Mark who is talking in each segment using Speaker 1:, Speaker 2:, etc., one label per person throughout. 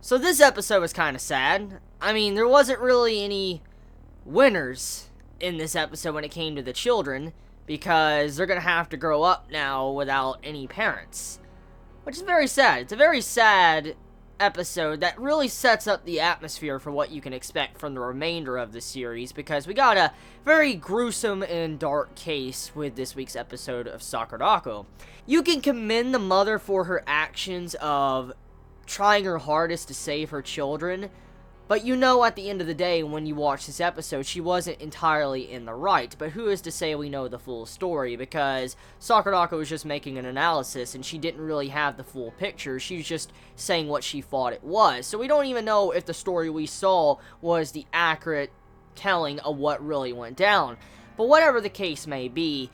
Speaker 1: So this episode was kind of sad. I mean, there wasn't really any winners in this episode when it came to the children, because they're going to have to grow up now without any parents. Which is very sad. It's a very sad episode that really sets up the atmosphere for what you can expect from the remainder of the series, because we got a very gruesome and dark case with this week's episode of Sakurako. You can commend the mother for her actions of trying her hardest to save her children, but you know at the end of the day when you watch this episode she wasn't entirely in the right. But who is to say we know the full story, because Sakurako was just making an analysis and she didn't really have the full picture. She was just saying what she thought it was. So we don't even know if the story we saw was the accurate telling of what really went down. But whatever the case may be,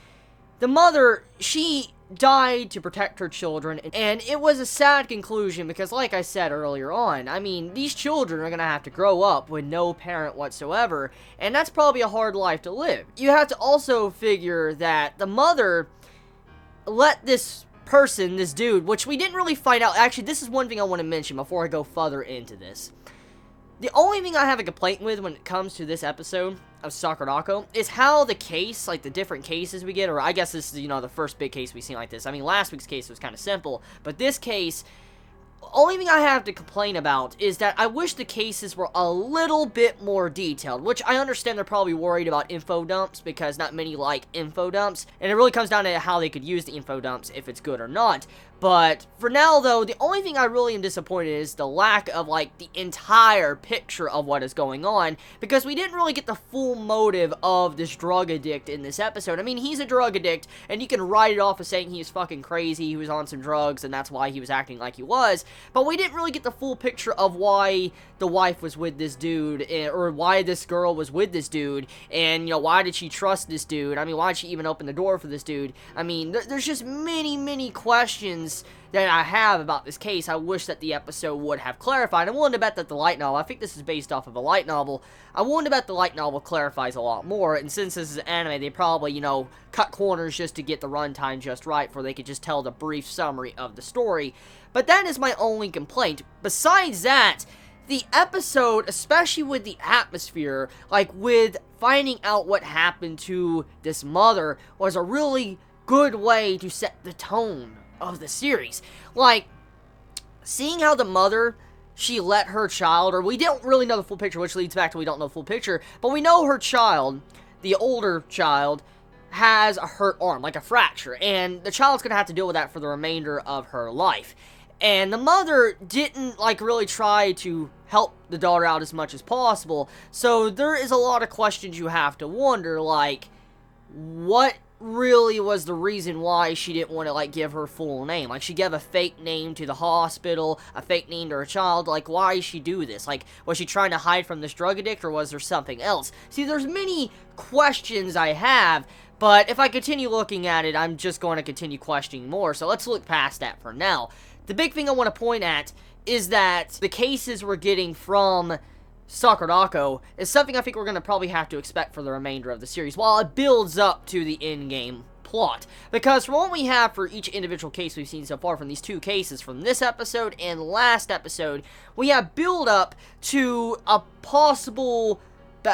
Speaker 1: the mother, she died to protect her children, and it was a sad conclusion because, like I said earlier on, I mean, these children are gonna have to grow up with no parent whatsoever, and that's probably a hard life to live. You have to also figure that the mother let this person, this dude, which we didn't really find out. Actually, this is one thing I want to mention before I go further into this. The only thing I have a complaint with when it comes to this episode of Sakurako is how the case, like the different cases we get, or I guess this is, you know, the first big case we've seen like this. I mean, last week's case was kind of simple, but this case, only thing I have to complain about is that I wish the cases were a little bit more detailed, which I understand they're probably worried about info dumps because not many like info dumps, and it really comes down to how they could use the info dumps, if it's good or not. But for now, though, the only thing I really am disappointed is the lack of, like, the entire picture of what is going on, because we didn't really get the full motive of this drug addict in this episode. I mean, he's a drug addict, and you can write it off as saying he was fucking crazy, he was on some drugs, and that's why he was acting like he was, but we didn't really get the full picture of why the wife was with this dude, or why this girl was with this dude, and, you know, why did she trust this dude? I mean, why did she even open the door for this dude? I mean, there's just many questions that I have about this case. I wish that the episode would have clarified. I'm willing to bet that the light novel, I think this is based off of a light novel, I'm willing to bet the light novel clarifies a lot more, and since this is anime, they probably, you know, cut corners just to get the runtime just right, for they could just tell the brief summary of the story. But that is my only complaint. Besides that, the episode, especially with the atmosphere, like with finding out what happened to this mother, was a really good way to set the tone of the series. Like, seeing how the mother, she let her child, or we don't really know the full picture, which leads back to we don't know the full picture, but we know her child, the older child, has a hurt arm, like a fracture, and the child's gonna have to deal with that for the remainder of her life. And the mother didn't, like, really try to help the daughter out as much as possible, so there is a lot of questions you have to wonder, like, what really was the reason why she didn't want to, like, give her full name? Like, she gave a fake name to the hospital, a fake name to her child. Like, why did she do this? Like, was she trying to hide from this drug addict, or was there something else? See, there's many questions I have, but if I continue looking at it, I'm just going to continue questioning more, so let's look past that for now. The big thing I want to point at is that the cases we're getting from Sakurako is something I think we're going to probably have to expect for the remainder of the series, while it builds up to the in-game plot. Because from what we have for each individual case we've seen so far from these two cases, from this episode and last episode, we have build up to a possible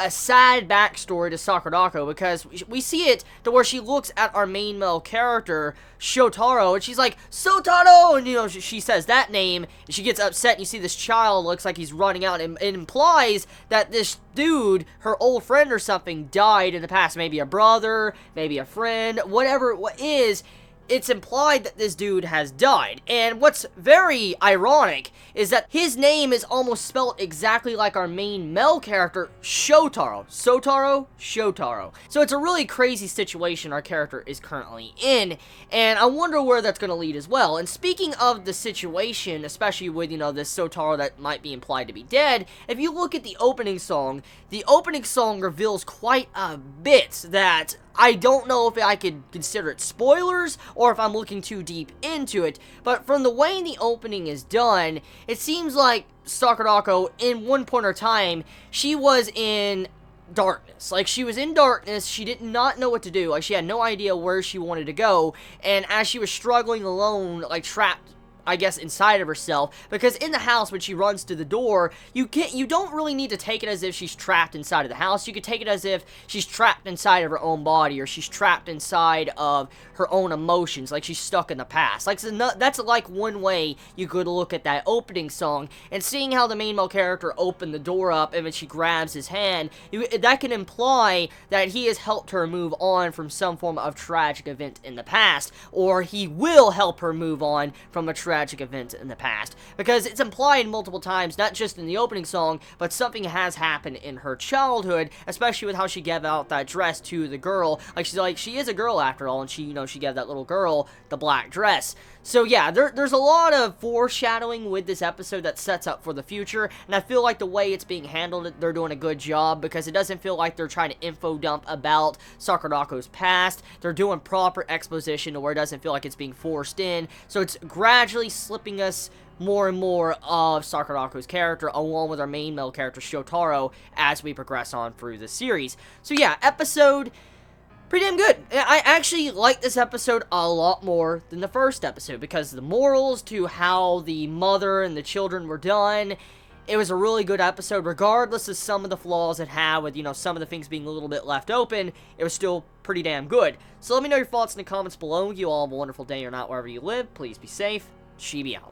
Speaker 1: sad backstory to Sakurako, because we see it to where she looks at our main male character, Shotaro, and she's like, Sotaro! And, you know, she says that name, and she gets upset, and you see this child looks like he's running out, and it implies that this dude, her old friend or something, died in the past. Maybe a brother, maybe a friend, whatever it is, it's implied that this dude has died. And what's very ironic is that his name is almost spelled exactly like our main male character, Shotaro. Sotaro, Shotaro. So it's a really crazy situation our character is currently in, and I wonder where that's going to lead as well. And speaking of the situation, especially with, you know, this Sotaro that might be implied to be dead, if you look at the opening song reveals quite a bit that I don't know if I could consider it spoilers, or if I'm looking too deep into it, but from the way the opening is done, it seems like Sakurako, in one point of time, she was in darkness. Like, she was in darkness, she did not know what to do, like, she had no idea where she wanted to go, and as she was struggling alone, like, trapped I guess, inside of herself, because in the house, when she runs to the door, you don't really need to take it as if she's trapped inside of the house. You could take it as if she's trapped inside of her own body, or she's trapped inside of her own emotions, like she's stuck in the past. Like, so that's like one way you could look at that opening song, and seeing how the main male character opened the door up, and then she grabs his hand, that can imply that he has helped her move on from some form of tragic event in the past, or he will help her move on from a tragic event in the past, because it's implied multiple times, not just in the opening song, but something has happened in her childhood, especially with how she gave out that dress to the girl. Like, she is a girl after all, and she gave that little girl the black dress. So yeah, there's a lot of foreshadowing with this episode that sets up for the future, and I feel like the way it's being handled, they're doing a good job, because it doesn't feel like they're trying to info dump about Sakurako's past. They're doing proper exposition to where it doesn't feel like it's being forced in, so it's gradually slipping us more and more of Sakurako's character, along with our main male character, Shotaro, as we progress on through the series. So yeah, episode pretty damn good. I actually like this episode a lot more than the first episode, because the morals to how the mother and the children were done, it was a really good episode, regardless of some of the flaws it had with, some of the things being a little bit left open. It was still pretty damn good. So let me know your thoughts in the comments below. You all have a wonderful day or not wherever you live. Please be safe. Chibi out.